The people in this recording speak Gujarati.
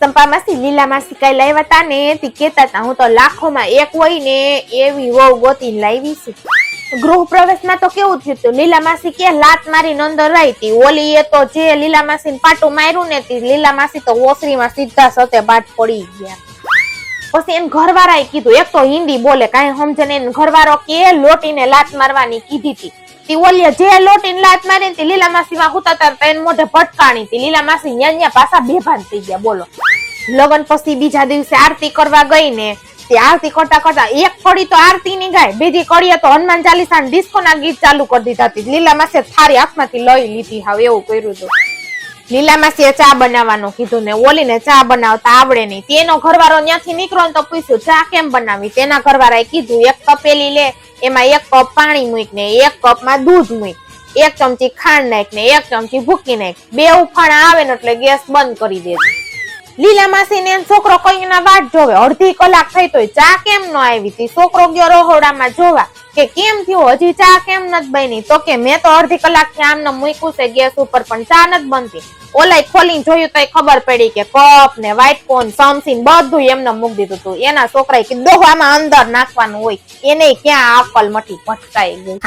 ચંપા માસી લીલા માસી કઈ લાવ્યા તા ને તે કેતા તા હું તો લાખોમાં એક હોય ને એવી વહુ ગોતીને લાવી છું. ગૃહ પ્રવેશમાં તો કેવું થયું હતું, લીલા માસી કે લાત મારીને અંદર રહી હતી, ઓલી એ તો જે લીલા માસીને પાટું માર્યું ને તે લીલા માસી તો ઓસરીમાં સીધા સતે પાટ પડી ગયા. પછી એને ઘરવાળાએ કીધું, એક તો હિન્દી બોલે કાંઈ સમજે ને, ઘરવાળો કે લોટીને લાત મારવાની કીધી હતી. તી ઓલી જે લોટીને લાત મારી હતી લીલા માસીમાં હુતા તા એને મોઢે ભટકાણી હતી. લીલા માસી ન્યા પાછા બેભાન થઈ ગયા. બોલો, લગન પછી બીજા દિવસે આરતી કરવા ગઈ ને તે આરતી કરતા કરતા એક કડી તો આરતી ની ગાય, બીજી કડીએ તો હનુમાન ચાલીસા ના ડિસ્કો ના ગીત ચાલુ કરી દીધા હતી. લીલા માસી થારી હાથમાંથી લઈ લીધી. હવે એવું કર્યું હતું. લીલા માસીએ ચા બનાવવાનું કીધું ને ઓલીને ચા બનાવતા આવડે નહીં. તેનો ઘરવાળો ત્યાંથી નીકળ્યો તો પૂછ્યું ચા કેમ બનાવી. તેના ઘરવાળાએ કીધું એક તપેલી લે, એમાં 1 કપ પાણી મૂક ને 1 કપમાં દૂધ મૂક, 1 ચમચી ખાંડ નાખ ને 1 ચમચી ભૂકી નાખ, 2 ઉફાણા આવે ને એટલે ગેસ બંધ કરી દે. લીલા માસી ને છોકરો કઈ ના વાટ જોવે. અડધી કલાક થઈ તોય ચા કેમ ન આવી હતી. છોકરો ગયો રહોડામાં જોવા કે કેમ થયું, હજી ચા કેમ નથી બની. તો કે મેં તો અડધી કલાક થી આમને મૂક્યું છે ગેસ ઉપર પણ ચા નથી બનતી. ઓલાય ખોલીને જોયું તો ખબર પડી કે કપ ને વ્હાઈટ કોન સમસીન બધું એમને મૂકી દીધું હતું. એના છોકરાએ કીધું દોહામાં અંદર નાખવાનું હોય, એને ક્યાં અકલ મઠી ભટકાઈ ગઈ.